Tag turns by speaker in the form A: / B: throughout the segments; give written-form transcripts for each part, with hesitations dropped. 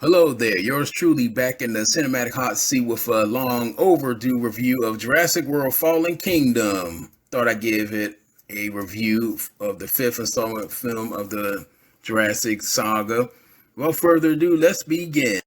A: Hello there, yours truly back in the cinematic hot seat with a long overdue review of Jurassic World Fallen Kingdom. Thought I'd give it a review of the fifth installment film of the Jurassic saga. Without further ado, let's begin.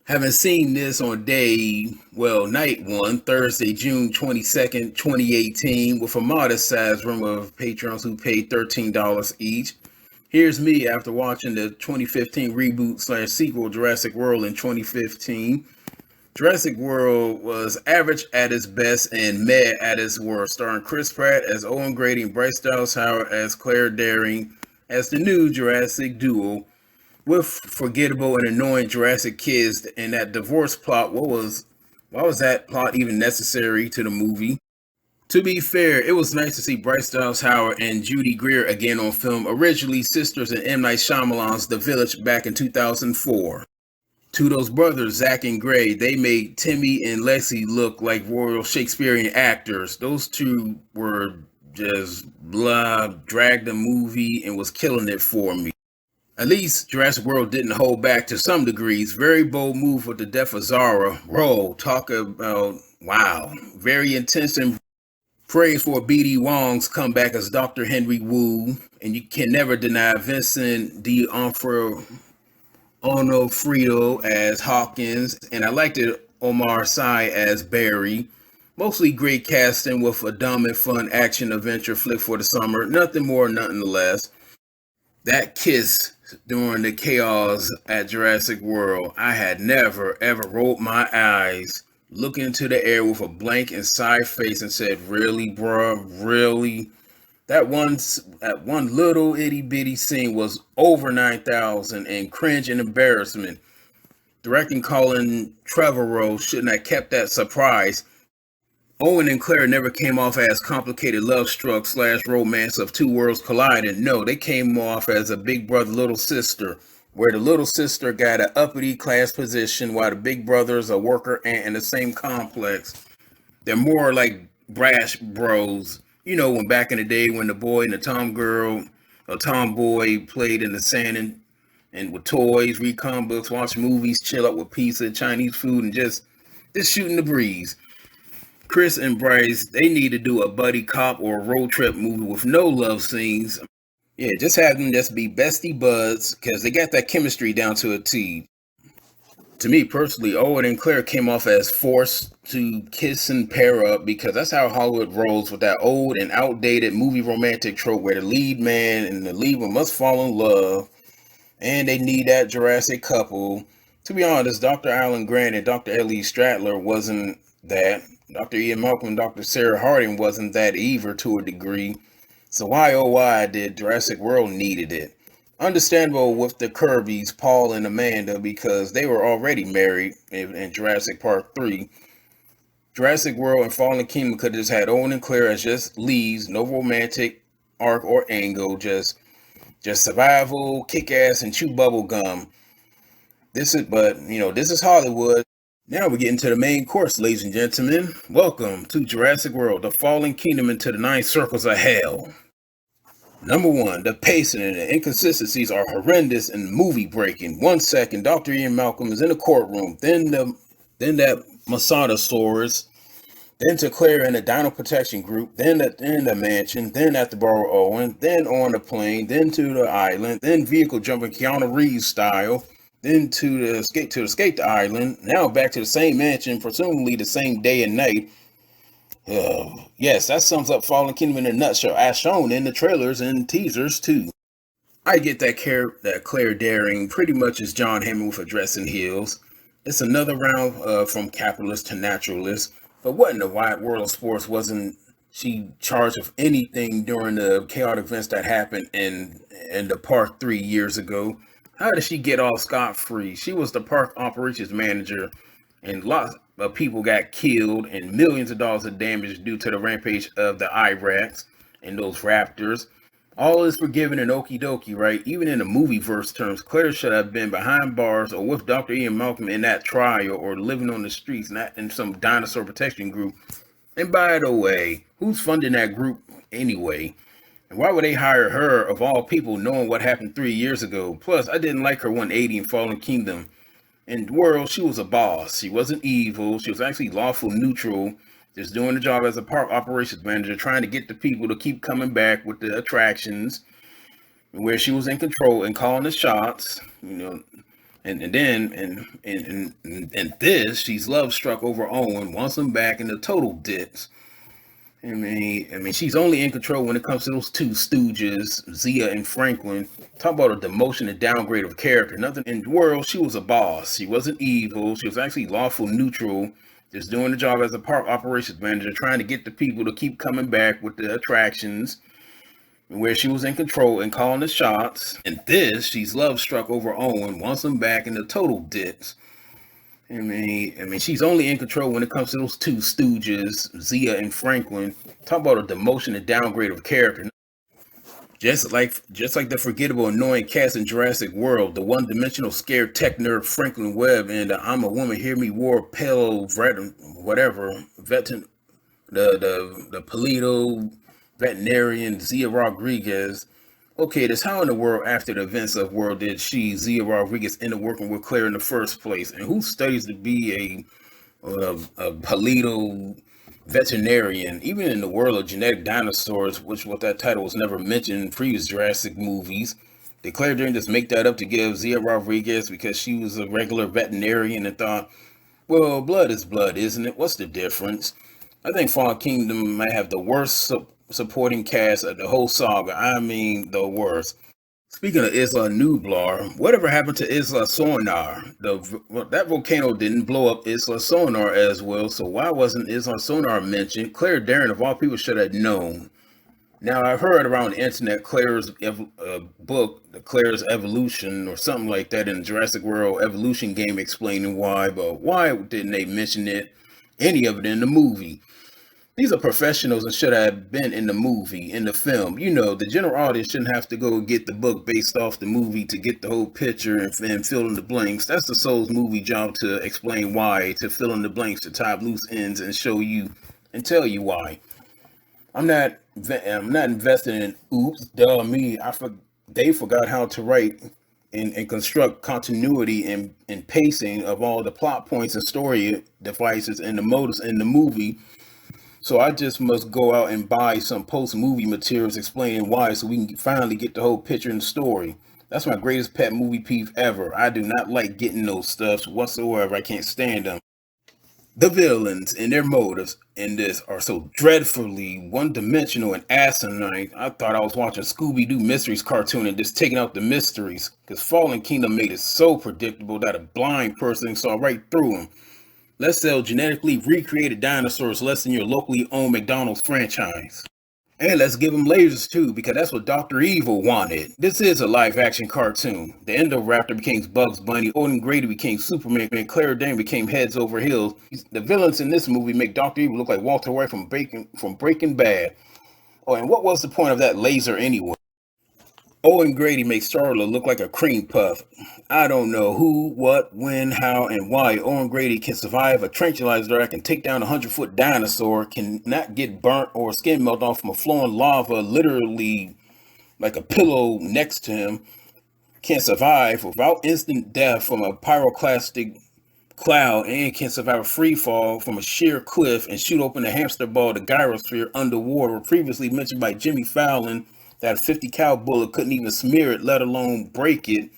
A: Having seen this on night one, Thursday, June 22nd, 2018, with a modest sized room of patrons who paid $13 each. Here's me after watching the 2015 reboot slash sequel Jurassic World in 2015. Jurassic World was average at its best and meh at its worst, starring Chris Pratt as Owen Grady and Bryce Dallas Howard as Claire Daring as the new Jurassic duo, with forgettable and annoying Jurassic kids and that divorce plot. Why was that plot even necessary to the movie? To be fair, it was nice to see Bryce Dallas Howard and Judy Greer again on film, originally sisters in M. Night Shyamalan's The Village back in 2004. To those brothers, Zach and Gray, they made Timmy and Lexi look like royal Shakespearean actors. Those two were just blah, dragged the movie and was killing it for me. At least Jurassic World didn't hold back to some degrees. Very bold move with the death of Zara. Roll, talk about, wow, very intense and praise for BD Wong's comeback as Dr. Henry Wu, and you can never deny Vincent D'Onofrio as Hawkins, and I liked it Omar Sy as Barry. Mostly great casting with a dumb and fun action adventure flick for the summer. Nothing more, nothing less. That kiss during the chaos at Jurassic World, I had never ever rolled my eyes, looked into the air with a blank and sigh face and said, "Really, bruh? Really?" That one little itty bitty scene was over 9,000 and cringe and embarrassment. Directing Colin Trevorrow shouldn't have kept that surprise. Owen and Claire never came off as complicated love struck slash romance of two worlds colliding. No, they came off as a big brother, little sister, where the little sister got an uppity class position while the big brother's a worker ant in the same complex. They're more like brash bros. You know, when back in the day when the boy and the tomboy played in the sand and with toys, read comic books, watch movies, chill out with pizza, Chinese food, and just shooting the breeze. Chris and Bryce, they need to do a buddy cop or a road trip movie with no love scenes. Yeah, just have them just be bestie buds because they got that chemistry down to a T. To me personally, Owen and Claire came off as forced to kiss and pair up because that's how Hollywood rolls with that old and outdated movie romantic trope where the lead man and the lead one must fall in love and they need that Jurassic couple. To be honest, Dr. Alan Grant and Dr. Ellie Stratler wasn't that. Dr. Ian Malcolm and Dr. Sarah Harding wasn't that either to a degree. So why oh why did Jurassic World needed it? Understandable with the Kirbys, Paul and Amanda, because they were already married in Jurassic Park 3. Jurassic World and Fallen Kingdom could have just had Owen and Claire as just leads, no romantic arc or angle, just survival, kick ass, and chew bubble gum. This is Hollywood. Now we get into the main course, ladies and gentlemen. Welcome to Jurassic World, the Fallen Kingdom into the Nine Circles of Hell. Number one, the pacing and the inconsistencies are horrendous and movie breaking. 1 second, Dr. Ian Malcolm is in the courtroom, then that Masadasaurus, then to Claire and the Dino Protection Group, then in the mansion, then at the Borough Owen, then on the plane, then to the island, then vehicle jumping Keanu Reeves style, then to escape the island, now back to the same mansion, presumably the same day and night. Yes, that sums up Fallen Kingdom in a nutshell, as shown in the trailers and teasers too. I get that Claire Daring pretty much is John Hammond with a dress and heels. It's another round from capitalist to naturalist. But what in the wide world of sports wasn't she charged with anything during the chaotic events that happened in the park 3 years ago? How did she get off scot-free? She was the park operations manager, and lots of people got killed and millions of dollars of damage due to the rampage of the Irax and those raptors. All is forgiven and okie dokie, right? Even in the movie verse terms, Claire should have been behind bars or with Dr. Ian Malcolm in that trial or living on the streets, not in some dinosaur protection group. And by the way, who's funding that group anyway? And why would they hire her of all people knowing what happened 3 years ago? Plus, I didn't like her 180 in Fallen Kingdom. In the world, she was a boss. She wasn't evil. She was actually lawful neutral, just doing the job as a park operations manager, trying to get the people to keep coming back with the attractions, where she was in control and calling the shots, and then and this, she's love struck over Owen, wants him back in the total dips. I mean, she's only in control when it comes to those two stooges, Zia and Franklin. Talk about a demotion and downgrade of character. Nothing in the world. She was a boss. She wasn't evil. She was actually lawful neutral, just doing the job as a park operations manager, trying to get the people to keep coming back with the attractions, where she was in control and calling the shots. And this, she's love struck over Owen, wants him back in the total dips. I mean, she's only in control when it comes to those two stooges, Zia and Franklin. Talk about a demotion and downgrade of character. Just like the forgettable, annoying cast in Jurassic World, the one-dimensional scared tech nerd Franklin Webb, and I'm a woman, hear me war, pale, whatever, the Polito veterinarian Zia Rodriguez. Okay, this how in the world after the events of World did Zia Rodriguez, end up working with Claire in the first place? And who studies to be a Polito veterinarian? Even in the world of genetic dinosaurs, what that title was never mentioned in previous Jurassic movies, did Claire didn't just make that up to give Zia Rodriguez because she was a regular veterinarian and thought, well, blood is blood, isn't it? What's the difference? I think Fallen Kingdom might have the worst supporting cast of the whole saga. I mean, the worst. Speaking of Isla Nublar, whatever happened to Isla Sonar? That volcano didn't blow up Isla Sonar as well, so why wasn't Isla Sonar mentioned? Claire Darren, of all people, should have known. Now, I've heard around the internet Claire's book, Claire's Evolution, or something like that, in the Jurassic World Evolution game, explaining why, but why didn't they mention any of it in the movie? These are professionals and should have been in the movie, in the film. The general audience shouldn't have to go get the book based off the movie to get the whole picture and fill in the blanks. That's the Soul's movie job, to explain why, to fill in the blanks, to tie up loose ends and show you and tell you why. I'm not invested in oops, duh me. They forgot how to write and construct continuity and pacing of all the plot points and story devices and the motives in the movie. So I just must go out and buy some post-movie materials explaining why, so we can finally get the whole picture and story. That's my greatest pet movie peeve ever. I do not like getting those stuffs whatsoever. I can't stand them. The villains and their motives in this are so dreadfully one-dimensional and asinine. I thought I was watching Scooby-Doo Mysteries cartoon and just taking out the mysteries, because Fallen Kingdom made it so predictable that a blind person saw right through them. Let's sell genetically recreated dinosaurs less than your locally owned McDonald's franchise. And let's give them lasers too, because that's what Dr. Evil wanted. This is a live-action cartoon. The Indoraptor became Bugs Bunny, Odin Grady became Superman, and Clara Dane became Heads Over Heels. The villains in this movie make Dr. Evil look like Walter White from Breaking Bad. Oh, and what was the point of that laser anyway? Owen Grady makes Charlotte look like a cream puff. I don't know who, what, when, how, and why Owen Grady can survive a tranquilizer that can take down a 100-foot dinosaur, cannot get burnt or skin melt off from a flowing lava, literally like a pillow next to him, can survive without instant death from a pyroclastic cloud, and can survive a free fall from a sheer cliff and shoot open a hamster ball, the gyrosphere, underwater, previously mentioned by Jimmy Fallon, that a 50 cal bullet couldn't even smear it, let alone break it.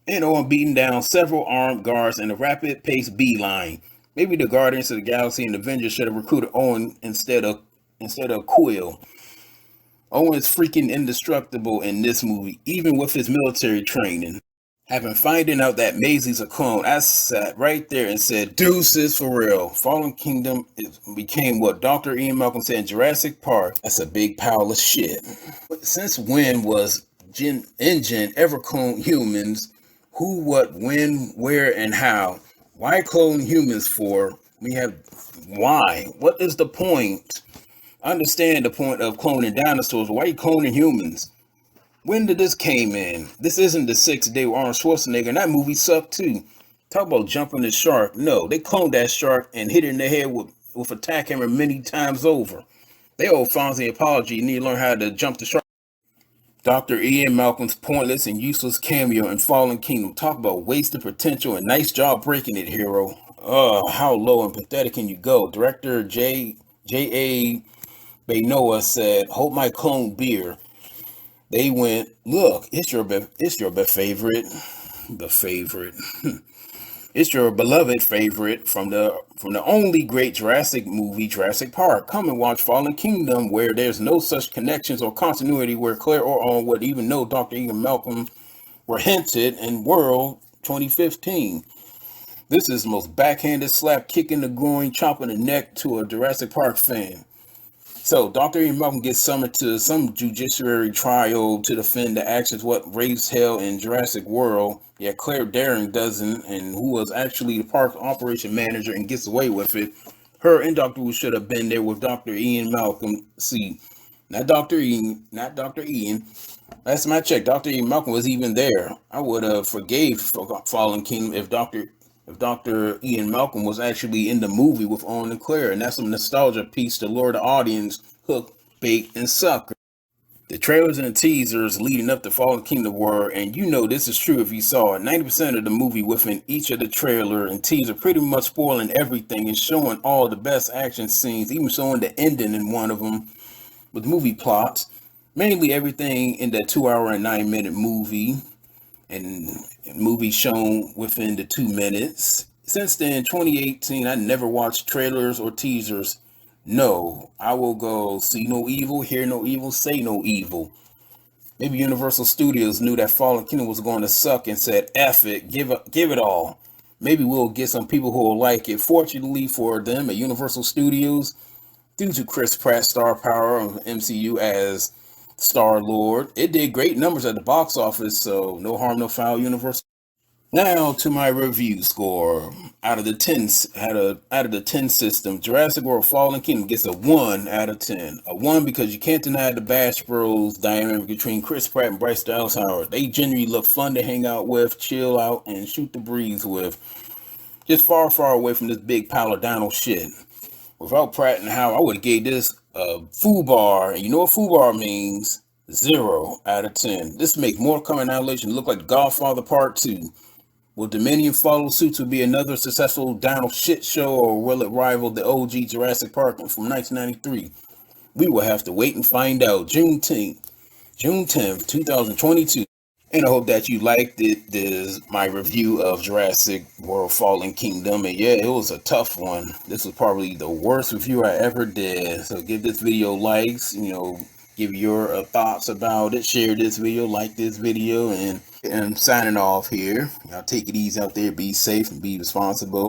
A: And on beating down several armed guards in a rapid paced beeline. Maybe the Guardians of the Galaxy and Avengers should have recruited Owen instead of Quill. Owen is freaking indestructible in this movie, even with his military training. Having finding out that Maisie's a clone, I sat right there and said, deuces for real. Fallen Kingdom became what Dr. Ian Malcolm said in Jurassic Park. That's a big pile of shit. Since when was InGen ever clone humans? Who, what, when, where, and how? Why clone humans for? Why? What is the point? I understand the point of cloning dinosaurs. Why are you cloning humans? When did this came in? This isn't the 6th day with Arnold Schwarzenegger, and that movie sucked too. Talk about jumping the shark. No, they cloned that shark and hit it in the head with a tack hammer many times over. They owe Fonzie an apology. You need to learn how to jump the shark. Dr. Ian Malcolm's pointless and useless cameo in Fallen Kingdom. Talk about wasted potential and nice job breaking it, hero. How low and pathetic can you go? Director J.A. Benoa said, "Hope my clone beer." They went, "Look, it's your favorite, the favorite. It's your beloved favorite from the only great Jurassic movie, Jurassic Park. Come and watch Fallen Kingdom, where there's no such connections or continuity, where Claire or Owen would even know Dr. Ian Malcolm were hinted in World 2015. This is the most backhanded slap kick in the groin, chop in the neck to a Jurassic Park fan." So, Dr. Ian Malcolm gets summoned to some judiciary trial to defend the actions what raised hell in Jurassic World. Yet Claire Daring doesn't, and who was actually the park operation manager and gets away with it. Her and Dr. Wu should have been there with Dr. Ian Malcolm. See, not Dr. Ian, not Dr. Ian. Last time I checked, Dr. Ian Malcolm was even there. I would have forgave Fallen Kingdom if Dr. Ian Malcolm was actually in the movie with Owen and Claire, and that's some nostalgia piece to lure the audience, hook, bait, and sucker. The trailers and teasers leading up to Fallen Kingdom were, and you know this is true if you saw it, 90% of the movie within each of the trailer and teaser pretty much spoiling everything and showing all the best action scenes, even showing the ending in one of them with movie plots. Mainly everything in that 2 hour and 9 minute movie and movies shown within the 2 minutes. Since then, 2018, I never watched trailers or teasers. No, I will go see no evil, hear no evil, say no evil. Maybe Universal Studios knew that Fallen Kingdom was going to suck and said, "F it, give it all." Maybe we'll get some people who will like it. Fortunately for them at Universal Studios, due to Chris Pratt's star power of MCU as Star-Lord, it did great numbers at the box office, so no harm, no foul, Universal. Now to my review score. Out of the 10 system, Jurassic World Fallen Kingdom gets a 1 out of 10. A 1 because you can't deny the Bash Bros dynamic between Chris Pratt and Bryce Dallas Howard. They genuinely look fun to hang out with, chill out, and shoot the breeze with. Just far, far away from this big pile of dino shit. Without Pratt and Howard, I would have gave this a foobar. And you know what foobar means? 0 out of 10. This makes Mortal Kombat Annihilation look like Godfather Part 2. Will Dominion follow suit to be another successful dino shit show, or will it rival the OG Jurassic Park from 1993? We will have to wait and find out. June 10th, 2022. And I hope that you liked it. This is my review of Jurassic World Fallen Kingdom. And yeah, it was a tough one. This was probably the worst review I ever did. So give this video likes, give your thoughts about it. Share this video, like this video, and I'm signing off here. Y'all take it easy out there. Be safe and be responsible.